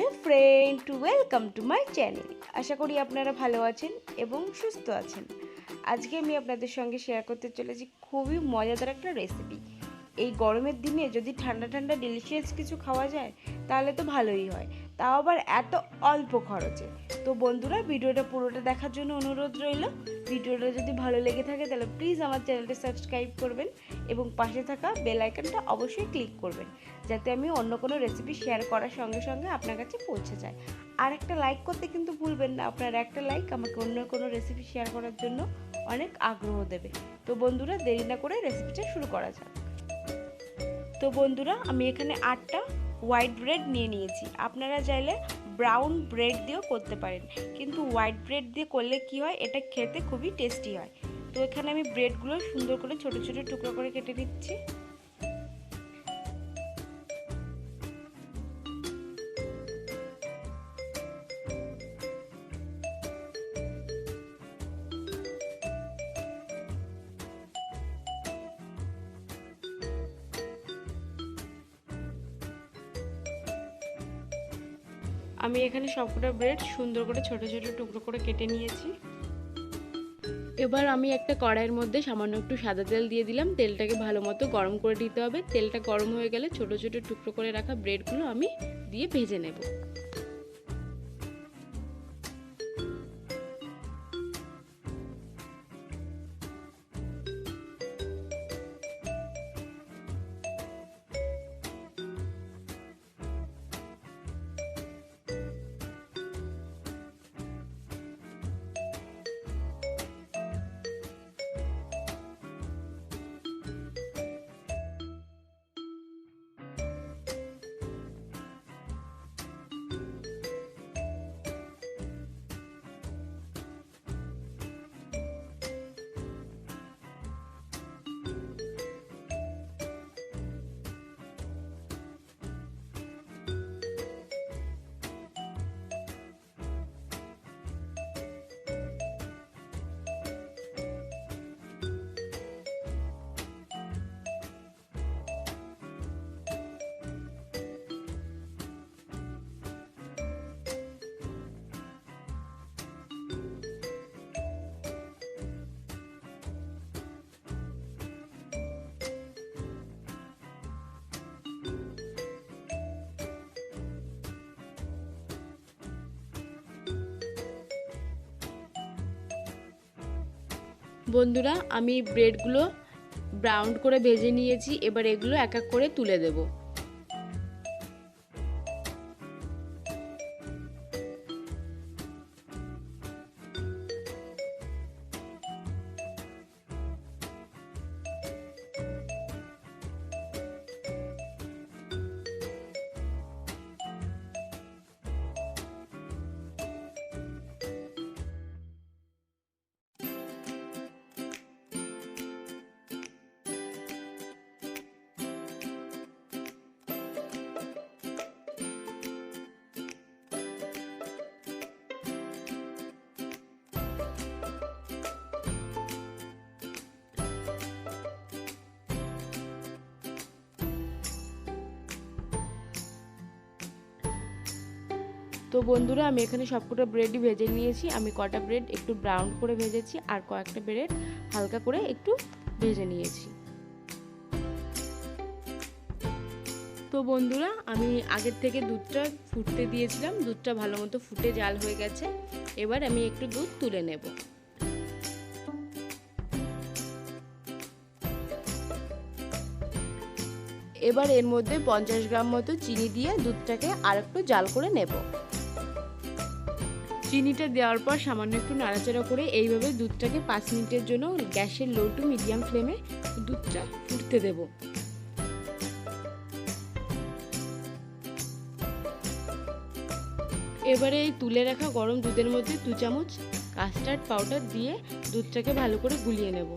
Deer friend, welcome to my channel. আশা করি আপনারা ভালো আছেন এবং সুস্থ আছেন। আজকে আমি আপনাদের সঙ্গে শেয়ার করতে চলেছি খুবই মজাদার একটা রেসিপি। এই গরমের দিনে যদি ঠান্ডা ঠান্ডা ডিলিশিয়াস কিছু খাওয়া যায় তাহলে তো ভালোই হয়, তাও আবার এত অল্প খরচে। তো বন্ধুরা, ভিডিওটা পুরোটা দেখার জন্য অনুরোধ রইল। ভিডিওটা যদি ভালো লেগে থাকে তাহলে প্লিজ আমার চ্যানেলটা সাবস্ক্রাইব করবেন এবং পাশে থাকা বেল আইকনটা অবশ্যই ক্লিক করবেন, যাতে আমি অন্য কোনো রেসিপি শেয়ার করার সঙ্গে সঙ্গে আপনার কাছে পৌঁছে যায়। আর একটা লাইক করতে কিন্তু ভুলবেন না। আপনার একটা লাইক আমাকে অন্য কোনো রেসিপি শেয়ার করার জন্য অনেক আগ্রহ দেবে। তো বন্ধুরা, দেরি না করে রেসিপিটা শুরু করা যাক। তো বন্ধুরা, আমি এখানে 8টা হোয়াইট ব্রেড নিয়ে নিয়েছি। আপনারা চাইলে ব্রাউন ব্রেড দিয়েও করতে পারেন, কিন্তু হোয়াইট ব্রেড দিয়ে করলে কি হয়, এটা খেতে খুবই টেস্টি হয়। তো এখানে আমি ব্রেডগুলো সুন্দর করে ছোট ছোট টুকরো করে কেটে নিচ্ছি। আমি এখানে সবকটা ব্রেড সুন্দর করে ছোট ছোট টুকরো করে কেটে নিয়েছি। এবার আমি একটা কড়াইয়ের মধ্যে সামান্য একটু সাদা তেল দিয়ে দিলাম। তেলটাকে ভালো মতো গরম করে দিতে হবে। তেলটা গরম হয়ে গেলে ছোট ছোট টুকরো করে রাখা ব্রেডগুলো আমি দিয়ে ভেজে নেব। বন্ধুরা, আমি ব্রেডগুলো ব্রাউন করে ভেজে নিয়েছি। এবার এগুলো এক এক করে তুলে দেব। তো বন্ধুরা, আমি এখানে সবকটা ব্রেডই ভেজে নিয়েছি। আমি কটা ব্রেড একটু ব্রাউন করে ভেজেছি আর কয়েকটা ব্রেড হালকা করে একটু ভেজে নিয়েছি। তো বন্ধুরা, আমি আগের থেকে দুধটা ফুটতে দিয়েছিলাম। দুধটা ভালো মতো ফুটে জাল হয়ে গেছে। এবার আমি একটু দুধ তুলে নেব। এবার এর মধ্যে 50 গ্রাম মতো চিনি দিয়ে দুধটাকে আর একটু জাল করে নেব। চিনিটা দেওয়ার পর সামান্য একটু নাড়াচাড়া করে এইভাবে দুধটাকে 5 মিনিটের জন্য গ্যাসের লো টু মিডিয়াম ফ্লেমে দুধটা ফুটতে দেব। এবারে এই তুলে রাখা গরম দুধের মধ্যে 2 চামচ কাস্টার্ড পাউডার দিয়ে দুধটাকে ভালো করে গুলিয়ে নেব।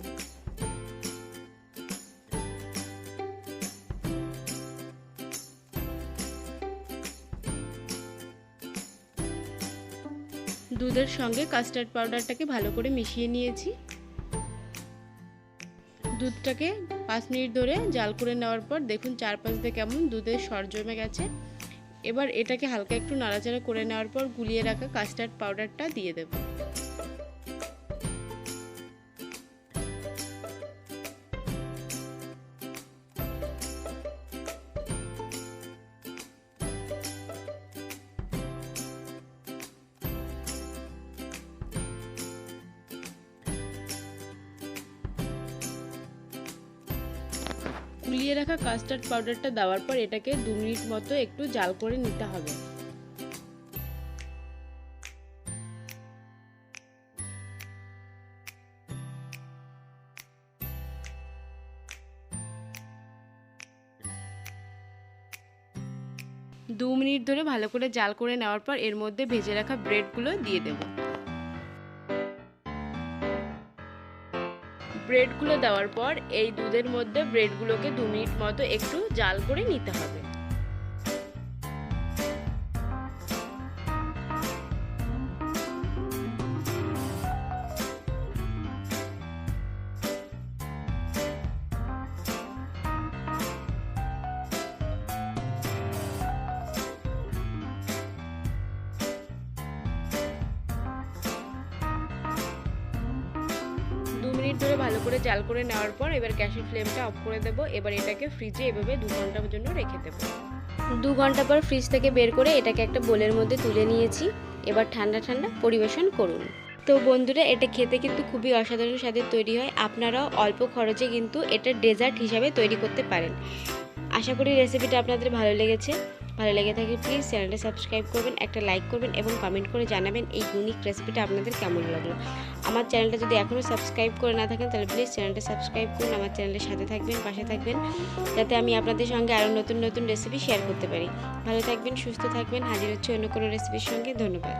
দুধের সঙ্গে কাস্টার্ড পাউডারটাকে ভালো করে মিশিয়ে নিয়েছি। দুধটাকে 5 মিনিট ধরে জাল করে নেওয়ার পর দেখুন চারপাশ দিয়ে কেমন দুধের সর জমে গেছে। এবার এটাকে হালকা একটু নাড়াচাড়া করে নেওয়ার পর গুলিয়ে রাখা কাস্টার্ড পাউডারটা দিয়ে দেব। গুলিয়ে রাখা কাস্টার্ড পাউডারটা দেওয়ার পর এটাকে 2 মিনিট মতো একটু জাল করে নিতে হবে। দু মিনিট ধরে ভালো করে জাল করে নেওয়ার পর এর মধ্যে ভেজে রাখা ব্রেডগুলো দিয়ে দেব। ব্রেডগুলো দেওয়ার পর এই দুধের মধ্যে ব্রেডগুলোকে 2 মিনিট মতো একটু জাল করে নিতে হবে। ধরে ভালো করে জাল করে নেওয়ার পর এবার গ্যাসের ফ্লেমটা অফ করে দেব। এবার এটাকে ফ্রিজে এভাবে 2 ঘন্টার জন্য রেখে দেব। 2 ঘন্টা পর ফ্রিজ থেকে বের করে এটাকে একটা বোলের মধ্যে তুলে নিয়েছি। এবার ঠান্ডা ঠান্ডা পরিবেশন করুন। তো বন্ধুরা, এটা খেতে কিন্তু খুবই অসাধারণ স্বাদের তৈরি হয়। আপনারাও অল্প খরচে কিন্তু এটা ডেজার্ট হিসাবে তৈরি করতে পারেন। আশা করি রেসিপিটা আপনাদের ভালো লেগেছে। ভালো লেগে থাকলে প্লিজ চ্যানেলটা সাবস্ক্রাইব করবেন, একটা লাইক করবেন এবং কমেন্ট করে জানাবেন এই ইউনিক রেসিপিটা আপনাদের কেমন লাগলো। আমার চ্যানেলটা যদি এখনও সাবস্ক্রাইব করে না থাকেন তাহলে প্লিজ চ্যানেলটা সাবস্ক্রাইব করুন, আমার চ্যানেলের সাথে থাকবেন, পাশে থাকবেন, যাতে আমি আপনাদের সঙ্গে আরও নতুন নতুন রেসিপি শেয়ার করতে পারি। ভালো থাকবেন, সুস্থ থাকবেন। হাজির হচ্ছে অন্য কোনো রেসিপির সঙ্গে। ধন্যবাদ।